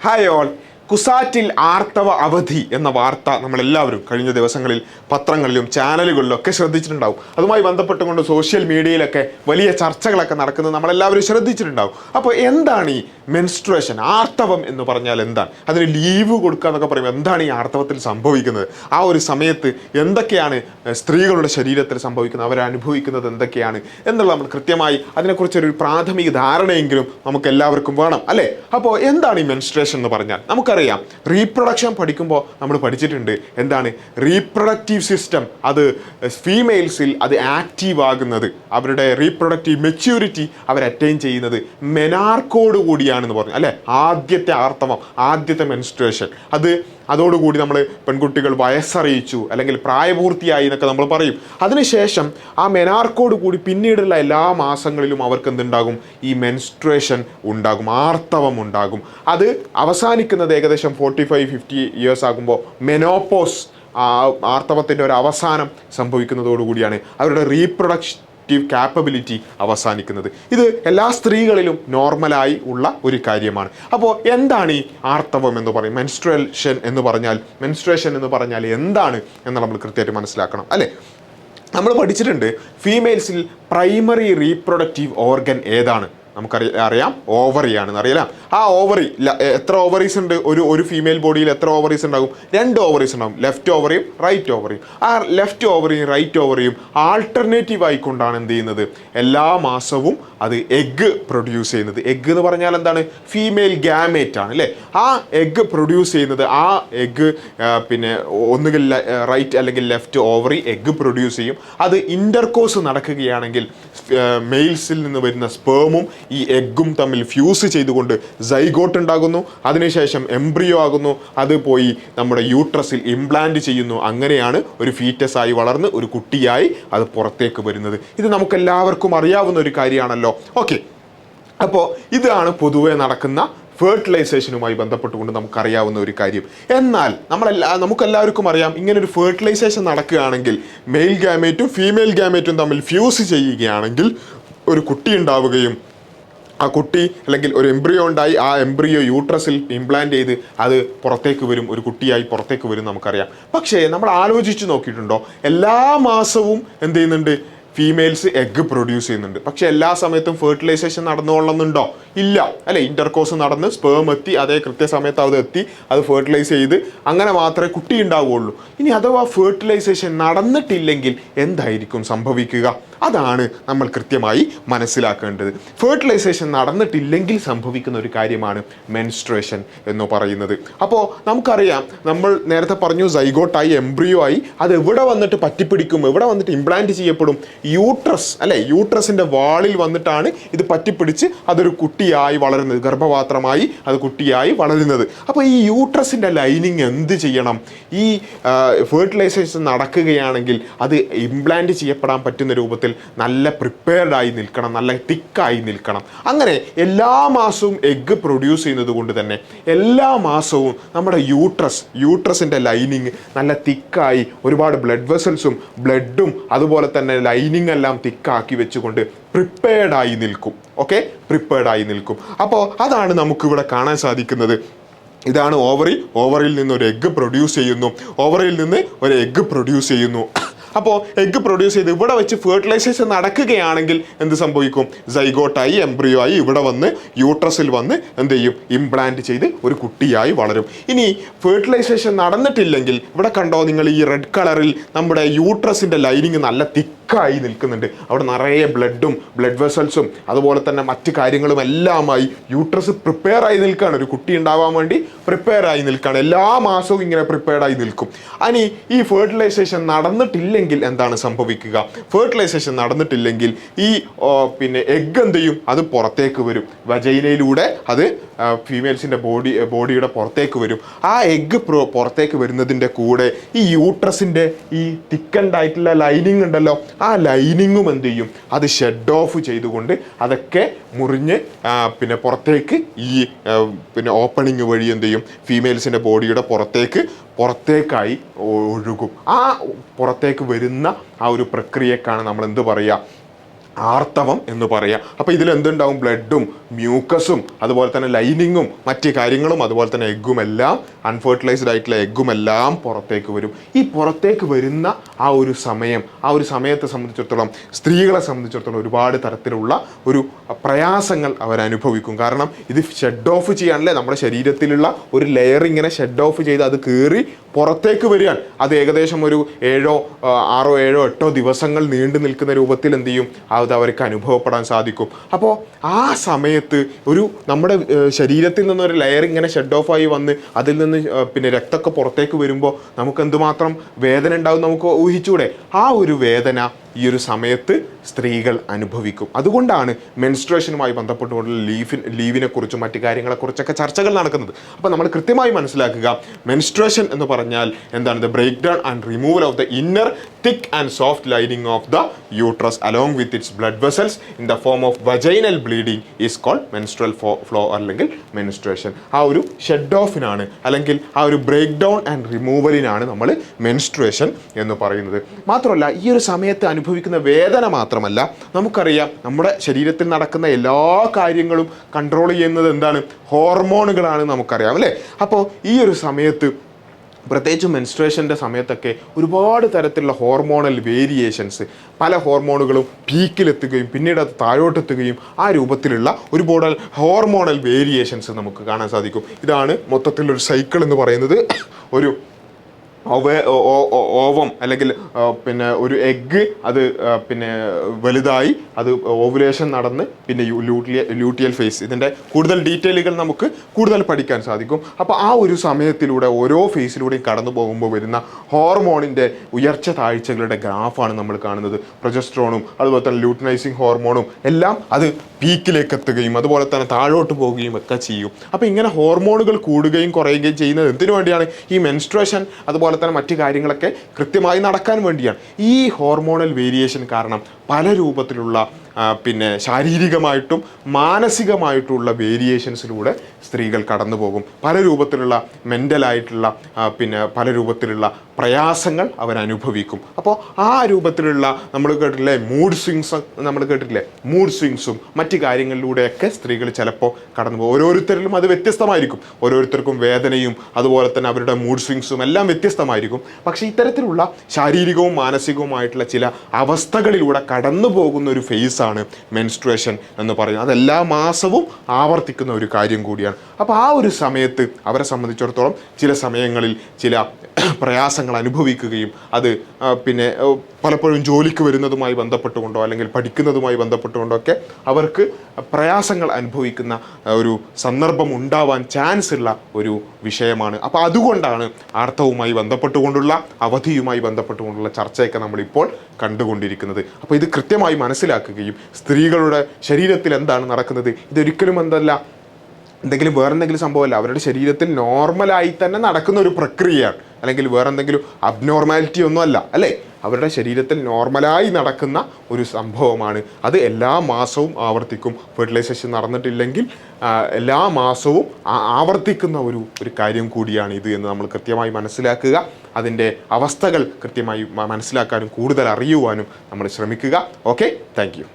Hi all. കുസാറ്റിൽ ആർത്തവ അവധി എന്ന വാർത്ത നമ്മളെല്ലാവരും കഴിഞ്ഞ ദിവസങ്ങളിൽ പത്രങ്ങളിലും ചാനലുകളിലും ഒക്കെ ശ്രദ്ധിച്ചിട്ടുണ്ടാവും. അതുമായി ബന്ധപ്പെട്ടുകൊണ്ട് സോഷ്യൽ മീഡിയയിലൊക്കെ വലിയ ചർച്ചകളൊക്കെ നടക്കുന്നത് നമ്മളെല്ലാവരും ശ്രദ്ധിച്ചിട്ടുണ്ടാവും. അപ്പോൾ എന്താണ് ഈ മെൻസ്ട്രുവേഷൻ, ആർത്തവം എന്ന് പറഞ്ഞാൽ എന്താണ്? അതിന് ലീവ് കൊടുക്കുക എന്നൊക്കെ പറയുമ്പോൾ എന്താണ് ഈ ആർത്തവത്തിൽ സംഭവിക്കുന്നത്? ആ ഒരു സമയത്ത് എന്തൊക്കെയാണ് സ്ത്രീകളുടെ ശരീരത്തിൽ സംഭവിക്കുന്നത്, അവരനുഭവിക്കുന്നത് എന്തൊക്കെയാണ് എന്നുള്ള നമ്മൾ കൃത്യമായി അതിനെക്കുറിച്ചൊരു പ്രാഥമിക ധാരണയെങ്കിലും നമുക്ക് എല്ലാവർക്കും വേണം അല്ലേ? അപ്പോൾ എന്താണ് ഈ മെൻസ്ട്രുവേഷൻ എന്ന് പറഞ്ഞാൽ? നമുക്കറിയാം, റീപ്രൊഡക്ഷൻ പഠിക്കുമ്പോൾ നമ്മൾ പഠിച്ചിട്ടുണ്ട് എന്താണ് റീപ്രൊഡക്റ്റീവ് സിസ്റ്റം. അത് ഫീമെയിൽസിൽ അത് ആക്റ്റീവ് ആകുന്നത്, അവരുടെ റീപ്രൊഡക്റ്റീവ് മെച്യൂരിറ്റി അവർ അറ്റൈൻ ചെയ്യുന്നത് മെനാർക്കോട് കൂടിയാണെന്ന് പറഞ്ഞു അല്ലേ? ആദ്യത്തെ ആർത്തവം, ആദ്യത്തെ മെൻസ്ട്രുവേഷൻ, അതോടുകൂടി നമ്മൾ പെൺകുട്ടികൾ വയസ്സറിയിച്ചു അല്ലെങ്കിൽ പ്രായപൂർത്തിയായി എന്നൊക്കെ നമ്മൾ പറയും. അതിനുശേഷം ആ മെനാർക്കോട് കൂടി പിന്നീടുള്ള എല്ലാ മാസങ്ങളിലും അവർക്ക് എന്തുണ്ടാകും? ഈ മെൻസ്ട്രുവേഷൻ ഉണ്ടാകും, ആർത്തവം ഉണ്ടാകും. അത് അവസാനിക്കുന്നത് ഏകദേശം 45-50 ഇയേഴ്സ് ആകുമ്പോൾ മെനോപോസ്, ആർത്തവത്തിൻ്റെ ഒരു അവസാനം സംഭവിക്കുന്നതോടുകൂടിയാണ് അവരുടെ റീപ്രൊഡക്റ്റീവ് കാപ്പബിലിറ്റി അവസാനിക്കുന്നത്. ഇത് എല്ലാ സ്ത്രീകളിലും നോർമലായി ഉള്ള ഒരു കാര്യമാണ്. അപ്പോൾ എന്താണ് ഈ ആർത്തവം എന്ന് പറയും? മെൻസ്ട്രുവേഷൻ എന്ന് പറഞ്ഞാൽ എന്താണ് എന്ന് നമ്മൾ കൃത്യമായിട്ട് മനസ്സിലാക്കണം അല്ലേ? നമ്മൾ പഠിച്ചിട്ടുണ്ട് ഫീമെയിൽസിൽ പ്രൈമറി റീപ്രൊഡക്റ്റീവ് ഓർഗൻ ഏതാണ്? നമുക്കറിയാം ഓവറിയാണെന്ന് അറിയാം. ആ ഓവറി എത്ര ഓവറീസ് ഉണ്ട്? ഒരു ഫീമെയിൽ ബോഡിയിൽ എത്ര ഓവറീസ് ഉണ്ടാകും? 2 ഓവറീസ് ഉണ്ടാകും, ലെഫ്റ്റ് ഓവറിയും റൈറ്റ് ഓവറിയും. ആ ലെഫ്റ്റ് ഓവറിയും റൈറ്റ് ഓവറിയും ആൾട്ടർനേറ്റീവ് ആയിക്കൊണ്ടാണ് എന്ത് ചെയ്യുന്നത്? എല്ലാ മാസവും അത് എഗ്ഗ് പ്രൊഡ്യൂസ് ചെയ്യുന്നത്. എഗ്ഗ് എന്ന് പറഞ്ഞാൽ എന്താണ്? ഫീമെയിൽ ഗാമേറ്റ് ആണ് അല്ലേ? ആ എഗ്ഗ് പ്രൊഡ്യൂസ് ചെയ്യുന്നത്, ആ എഗ്ഗ് പിന്നെ ഒന്നുകിൽ റൈറ്റ് അല്ലെങ്കിൽ ലെഫ്റ്റ് ഓവറി എഗ്ഗ് പ്രൊഡ്യൂസ് ചെയ്യും. അത് ഇൻ്റർകോഴ്സ് നടക്കുകയാണെങ്കിൽ മെയിൽസിൽ നിന്ന് വരുന്ന സ്പേമും ഈ എഗ്ഗും തമ്മിൽ ഫ്യൂസ് ചെയ്തുകൊണ്ട് സൈഗോട്ട് ഉണ്ടാകുന്നു. അതിനുശേഷം എംബ്രിയോ ആകുന്നു. അത് പോയി നമ്മുടെ യൂട്രസിൽ ഇംപ്ലാന്റ് ചെയ്യുന്നു. അങ്ങനെയാണ് ഒരു ഫീറ്റസ് ആയി വളർന്ന് ഒരു കുട്ടിയായി അത് പുറത്തേക്ക് വരുന്നത്. ഇത് നമുക്കെല്ലാവർക്കും അറിയാവുന്ന ഒരു കാര്യമാണല്ലോ. ഓക്കെ, അപ്പോൾ ഇതാണ് പൊതുവെ നടക്കുന്ന ഫെർട്ടിലൈസേഷനുമായി ബന്ധപ്പെട്ടുകൊണ്ട് നമുക്കറിയാവുന്ന ഒരു കാര്യം. എന്നാൽ നമുക്കെല്ലാവർക്കും അറിയാം, ഇങ്ങനൊരു ഫെർട്ടിലൈസേഷൻ നടക്കുകയാണെങ്കിൽ മെയിൽ ഗാമേറ്റും ഫീമെയിൽ ഗാമേറ്റും തമ്മിൽ ഫ്യൂസ് ചെയ്യുകയാണെങ്കിൽ ഒരു കുട്ടി ഉണ്ടാവുകയും ആ കുട്ടി അല്ലെങ്കിൽ ഒരു എംബ്രിയോ ഉണ്ടായി ആ എംബ്രിയോ യൂട്രസിൽ ഇംപ്ലാന്റ് ചെയ്ത് അത് പുറത്തേക്ക് വരും, ഒരു കുട്ടിയായി പുറത്തേക്ക് വരും നമുക്കറിയാം. പക്ഷേ നമ്മൾ ആലോചിച്ച് നോക്കിയിട്ടുണ്ടോ? എല്ലാ മാസവും എന്ത് ചെയ്യുന്നുണ്ട്? ഫീമെയിൽസ് എഗ്ഗ് പ്രൊഡ്യൂസ് ചെയ്യുന്നുണ്ട്. പക്ഷേ എല്ലാ സമയത്തും ഫെർട്ടിലൈസേഷൻ നടന്നുകൊള്ളുന്നുണ്ടോ? ഇല്ല അല്ലെ? ഇന്റർകോഴ്സ് നടന്ന് സ്പേം എത്തി, അതേ കൃത്യസമയത്ത് അത് എത്തി, അത് ഫെർട്ടിലൈസ് ചെയ്ത് അങ്ങനെ മാത്രമേ കുട്ടി ഉണ്ടാവുകയുള്ളൂ. ഇനി അഥവാ ഫെർട്ടിലൈസേഷൻ നടന്നിട്ടില്ലെങ്കിൽ എന്തായിരിക്കും സംഭവിക്കുക? അതാണ് നമ്മൾ കൃത്യമായി മനസ്സിലാക്കേണ്ടത്. ഫെർട്ടിലൈസേഷൻ നടന്നിട്ടില്ലെങ്കിൽ സംഭവിക്കുന്ന ഒരു കാര്യമാണ് മെൻസ്ട്രുവേഷൻ എന്ന് പറയുന്നത്. അപ്പോൾ നമുക്കറിയാം, നമ്മൾ നേരത്തെ പറഞ്ഞു സൈഗോട്ടായി എംബ്രിയോ ആയി അത് എവിടെ വന്നിട്ട് പറ്റിപ്പിടിക്കും, എവിടെ വന്നിട്ട് ഇംപ്ലാന്റ് ചെയ്യപ്പെടും? യൂട്രസ് അല്ലെ? യൂട്രസിൻ്റെ വാളിൽ വന്നിട്ടാണ് ഇത് പറ്റിപ്പിടിച്ച് അതൊരു കുട്ടിയായി വളരുന്നത്, ഗർഭപാത്രമായി അത് കുട്ടിയായി വളരുന്നത്. അപ്പോൾ ഈ യൂട്രസിൻ്റെ ലൈനിങ് എന്ത് ചെയ്യണം? ഈ ഫെർട്ടിലൈസേഷൻ നടക്കുകയാണെങ്കിൽ അത് ഇംപ്ലാന്റ് ചെയ്യപ്പെടാൻ പറ്റുന്ന രൂപത്തിൽ നല്ല പ്രിപ്പയർഡായി നിൽക്കണം, നല്ല തിക്കായി നിൽക്കണം. അങ്ങനെ എല്ലാ മാസവും എഗ്ഗ് പ്രൊഡ്യൂസ് ചെയ്യുന്നത് കൊണ്ട് തന്നെ എല്ലാ മാസവും നമ്മുടെ യൂട്രസിൻ്റെ ലൈനിങ് നല്ല തിക്കായി, ഒരുപാട് ബ്ലഡ് വെസൽസും ബ്ലഡും അതുപോലെ തന്നെ ലൈനിങ് എല്ലാം തിക്കാക്കി വെച്ചുകൊണ്ട് പ്രിപ്പയർഡായി നിൽക്കും. ഓക്കെ, പ്രിപ്പയർഡായി നിൽക്കും. അപ്പോൾ അതാണ് നമുക്കിവിടെ കാണാൻ സാധിക്കുന്നത്. ഇതാണ് ഓവറിയിൽ നിന്ന് ഒരു എഗ്ഗ് പ്രൊഡ്യൂസ് ചെയ്യുന്നു. അപ്പോൾ എഗ്ഗ് പ്രൊഡ്യൂസ് ചെയ്ത് ഇവിടെ വെച്ച് ഫെർട്ടിലൈസേഷൻ നടക്കുകയാണെങ്കിൽ എന്ത് സംഭവിക്കും? സൈഗോട്ടായി എംബ്രിയോ ആയി ഇവിടെ വന്ന് യൂട്രസിൽ വന്ന് എന്ത് ചെയ്യും? ഇംപ്ലാന്റ് ചെയ്ത് ഒരു കുട്ടിയായി വളരും. ഇനി ഫെർട്ടിലൈസേഷൻ നടന്നിട്ടില്ലെങ്കിൽ ഇവിടെ കണ്ടോ നിങ്ങൾ, ഈ റെഡ് കളറിൽ നമ്മുടെ യൂട്രസിൻ്റെ ലൈനിങ് നല്ല തിക്കായി നിൽക്കുന്നുണ്ട്. അവിടെ നിറയെ ബ്ലഡ് വെസൽസും അതുപോലെ തന്നെ മറ്റ് കാര്യങ്ങളും എല്ലാമായി യൂട്രസ് പ്രിപ്പയർ ആയി നിൽക്കുകയാണ്, ഒരു കുട്ടി ഉണ്ടാവാൻ വേണ്ടി പ്രിപ്പയർ ആയി നിൽക്കുകയാണ്. എല്ലാ മാസവും ഇങ്ങനെ പ്രിപ്പയർഡ് ആയി നിൽക്കും. ഇനി ഈ ഫെർട്ടിലൈസേഷൻ നടന്നിട്ടില്ലെങ്കിൽ എന്താണ് സംഭവിക്കുക? ഫെർട്ടിലൈസേഷൻ നടന്നിട്ടില്ലെങ്കിൽ ഈ പിന്നെ എഗ്ഗ് എന്ത് ചെയ്യും? അത് പുറത്തേക്ക് വരും, വജൈനയിലൂടെ അത് ഫീമെയിൽസിൻ്റെ ബോഡിയുടെ പുറത്തേക്ക് വരും. ആ എഗ്ഗ് പുറത്തേക്ക് വരുന്നതിൻ്റെ കൂടെ ഈ യൂട്രസിൻ്റെ ഈ തിക്കൻഡ് ആയിട്ടുള്ള ലൈനിങ് ഉണ്ടല്ലോ, ആ ലൈനിങ്ങും എന്ത് ചെയ്യും? അത് ഷെഡ് ഓഫ് ചെയ്തുകൊണ്ട് അതൊക്കെ മുറിഞ്ഞ് പിന്നെ പുറത്തേക്ക് ഈ പിന്നെ ഓപ്പണിങ് വഴി എന്ത് ചെയ്യും? ഫീമെയിൽസിൻ്റെ ബോഡിയുടെ പുറത്തേക്കായി ഒഴുകും. ആ പുറത്തേക്ക് വരുന്ന ആ ഒരു പ്രക്രിയക്കാണ് നമ്മൾ എന്ത് പറയുക? ആർത്തവം എന്ന് പറയാം. അപ്പോൾ ഇതിൽ എന്തുണ്ടാവും? ബ്ലഡും മ്യൂക്കസും അതുപോലെ തന്നെ ലൈനിങ്ങും മറ്റ് കാര്യങ്ങളും അതുപോലെ തന്നെ എഗ്ഗും എല്ലാം അൺഫെർട്ടിലൈസ്ഡ് ആയിട്ടുള്ള എഗ്ഗും എല്ലാം പുറത്തേക്ക് വരും. ഈ പുറത്തേക്ക് വരുന്ന ആ ഒരു സമയത്തെ സംബന്ധിച്ചിടത്തോളം സ്ത്രീകളെ സംബന്ധിച്ചിടത്തോളം ഒരുപാട് തരത്തിലുള്ള ഒരു പ്രയാസങ്ങൾ അവരനുഭവിക്കും. കാരണം ഇത് ഷെഡ് ഓഫ് ചെയ്യാനല്ലേ, നമ്മുടെ ശരീരത്തിലുള്ള ഒരു ലെയർ ഇങ്ങനെ ഷെഡ് ഓഫ് ചെയ്ത് അത് കയറി പുറത്തേക്ക് വരികയാണ്. അത് ഏകദേശം ഒരു 6 7 8 ദിവസങ്ങൾ നീണ്ടു നിൽക്കുന്ന രൂപത്തിൽ എന്ത് ചെയ്യും, അത് അവർക്ക് അനുഭവപ്പെടാൻ സാധിക്കും. അപ്പോൾ ആ സമയത്ത് നമ്മുടെ ശരീരത്തിൽ നിന്നൊരു ലെയർ ഇങ്ങനെ ഷെഡ് ഓഫ് ആയി വന്ന് അതിൽ നിന്ന് പിന്നെ രക്തമൊക്കെ പുറത്തേക്ക് വരുമ്പോൾ നമുക്ക് എന്തുമാത്രം വേദന ഉണ്ടാവും നമുക്ക് ഊഹിച്ചൂടെ. ആ ഒരു വേദന ഈ ഒരു സമയത്ത് സ്ത്രീകൾ അനുഭവിക്കും. അതുകൊണ്ടാണ് മെൻസ്ട്രുവേഷനുമായി ബന്ധപ്പെട്ടുകൊണ്ടുള്ള ലീവിനെ കുറിച്ചും മറ്റു കാര്യങ്ങളെക്കുറിച്ചൊക്കെ ചർച്ചകൾ നടക്കുന്നത്. അപ്പോൾ നമ്മൾ കൃത്യമായി മനസ്സിലാക്കുക, മെൻസ്ട്രുവേഷൻ എന്ന് പറഞ്ഞാൽ എന്താണ്? The break down and removal of the inner thick and soft lining of the uterus along with its blood vessels in the form of vaginal bleeding is called menstrual flow അല്ലെങ്കിൽ menstruation. ആ ഒരു shed ഓഫിനാണ് അല്ലെങ്കിൽ ആ ഒരു break down and റിമൂവലിനാണ് നമ്മൾ menstruation എന്ന് പറയുന്നത്. മാത്രമല്ല ഈ ഒരു സമയത്ത് അനുഭവിക്കുന്ന വേദന മാത്രമല്ല, നമുക്കറിയാം നമ്മുടെ ശരീരത്തിൽ നടക്കുന്ന എല്ലാ കാര്യങ്ങളും കൺട്രോൾ ചെയ്യുന്നത് എന്താണ്? ഹോർമോണുകളാണ് നമുക്കറിയാം അല്ലേ. അപ്പോൾ ഈ ഒരു സമയത്ത് പ്രത്യേകിച്ച് മെൻസ്ട്രുവേഷൻ്റെ സമയത്തൊക്കെ ഒരുപാട് തരത്തിലുള്ള ഹോർമോണൽ വേരിയേഷൻസ്, പല ഹോർമോണുകളും പീക്കിലെത്തുകയും പിന്നീട് അത് താഴോട്ടെത്തുകയും ആ രൂപത്തിലുള്ള ഒരുപാട് ഹോർമോണൽ വേരിയേഷൻസ് നമുക്ക് കാണാൻ സാധിക്കും. ഇതാണ് മൊത്തത്തിലൊരു സൈക്കിൾ എന്ന് പറയുന്നത്. ഒരു ഓവം അല്ലെങ്കിൽ പിന്നെ ഒരു എഗ്ഗ് അത് പിന്നെ വലുതായി അത് ഓവുലേഷൻ നടന്ന് പിന്നെ ലൂട്ടിയൽ ഫേസ്, ഇതിൻ്റെ കൂടുതൽ ഡീറ്റെയിലുകൾ നമുക്ക് കൂടുതൽ പഠിക്കാൻ സാധിക്കും. അപ്പോൾ ആ ഒരു സമയത്തിലൂടെ ഓരോ ഫേസിലൂടെയും കടന്നു പോകുമ്പോൾ വരുന്ന ഹോർമോണിൻ്റെ ഉയർച്ച താഴ്ചകളുടെ ഗ്രാഫാണ് നമ്മൾ കാണുന്നത്. പ്രൊജസ്ട്രോണും അതുപോലെ തന്നെ ലൂട്ടിനൈസിങ് ഹോർമോണും എല്ലാം അത് പീക്കിലേക്ക് എത്തുകയും അതുപോലെ തന്നെ താഴോട്ട് പോവുകയും ഒക്കെ ചെയ്യും. അപ്പോൾ ഇങ്ങനെ ഹോർമോണുകൾ കൂടുകയും കുറയുകയും ചെയ്യുന്നത് എന്തിനു വേണ്ടിയാണ്? ഈ മെൻസ്ട്രുവേഷൻ അതുപോലെ തന്നെ മറ്റു കാര്യങ്ങളൊക്കെ കൃത്യമായി നടക്കാൻ വേണ്ടിയാണ്. ഈ ഹോർമോണൽ വേരിയേഷൻ കാരണം പല രൂപത്തിലുള്ള പിന്നെ ശാരീരികമായിട്ടും മാനസികമായിട്ടുള്ള വേരിയേഷൻസിലൂടെ സ്ത്രീകൾ കടന്നു പോകും. പല രൂപത്തിലുള്ള മെൻ്റലായിട്ടുള്ള പിന്നെ പല രൂപത്തിലുള്ള പ്രയാസങ്ങൾ അവരനുഭവിക്കും. അപ്പോൾ ആ രൂപത്തിലുള്ള നമ്മൾ കേട്ടിട്ടില്ലേ മൂഡ് സ്വിങ്സും മറ്റു കാര്യങ്ങളിലൂടെയൊക്കെ സ്ത്രീകൾ ചിലപ്പോൾ കടന്നു പോകും. ഓരോരുത്തരിലും അത് വ്യത്യസ്തമായിരിക്കും. ഓരോരുത്തർക്കും വേദനയും അതുപോലെ തന്നെ അവരുടെ മൂഡ് സ്വിങ്സും എല്ലാം വ്യത്യസ്തമായിരിക്കും. പക്ഷേ ഇത്തരത്തിലുള്ള ശാരീരികവും മാനസികവുമായിട്ടുള്ള ചില അവസ്ഥകളിലൂടെ കടന്നു പോകുന്ന ഒരു ഫേസാണ് മെൻസ്ട്രുവേഷൻ എന്ന് പറയുന്നത്. അതെല്ലാ മാസവും ആവർത്തിക്കുന്ന ഒരു കാര്യം കൂടിയാണ്. അപ്പോൾ ആ ഒരു സമയത്ത് അവരെ സംബന്ധിച്ചിടത്തോളം ചില സമയങ്ങളിൽ ചില പ്രയാസങ്ങൾ അനുഭവിക്കുകയും അത് പിന്നെ പലപ്പോഴും ജോലിക്ക് വരുന്നതുമായി ബന്ധപ്പെട്ടുകൊണ്ടോ അല്ലെങ്കിൽ പഠിക്കുന്നതുമായി ബന്ധപ്പെട്ടുകൊണ്ടോ ഒക്കെ അവർക്ക് പ്രയാസങ്ങൾ അനുഭവിക്കുന്ന ഒരു സന്ദർഭം ഉണ്ടാവാൻ ചാൻസ് ഉള്ള ഒരു വിഷയമാണ്. അപ്പോൾ അതുകൊണ്ടാണ് ആർത്തവുമായി ബന്ധപ്പെട്ടുകൊണ്ടുള്ള അവധിയുമായി ബന്ധപ്പെട്ടുകൊണ്ടുള്ള ചർച്ചയൊക്കെ നമ്മളിപ്പോൾ കണ്ടുകൊണ്ടിരിക്കുന്നത്. അപ്പോൾ ഇത് കൃത്യമായി മനസ്സിലാക്കുകയും സ്ത്രീകളുടെ ശരീരത്തിൽ എന്താണ് നടക്കുന്നത്, ഇതൊരിക്കലും വേറെന്തെങ്കിലും സംഭവമല്ല, അവരുടെ ശരീരത്തിൽ നോർമലായി തന്നെ നടക്കുന്ന ഒരു പ്രക്രിയയാണ്. അല്ലെങ്കിൽ വേറെന്തെങ്കിലും അബ്നോർമാലിറ്റി ഒന്നുമല്ല അല്ലേ, അവരുടെ ശരീരത്തിൽ നോർമലായി നടക്കുന്ന ഒരു സംഭവമാണ്. അത് എല്ലാ മാസവും ആവർത്തിക്കും. ഫെർട്ടിലൈസേഷൻ നടന്നിട്ടില്ലെങ്കിൽ എല്ലാ മാസവും ആവർത്തിക്കുന്ന ഒരു കാര്യം കൂടിയാണ് ഇത് എന്ന് നമ്മൾ കൃത്യമായി മനസ്സിലാക്കുക. അതിൻ്റെ അവസ്ഥകൾ കൃത്യമായി മനസ്സിലാക്കാനും കൂടുതൽ അറിയുവാനും നമ്മൾ ശ്രമിക്കുക. Okay, thank you.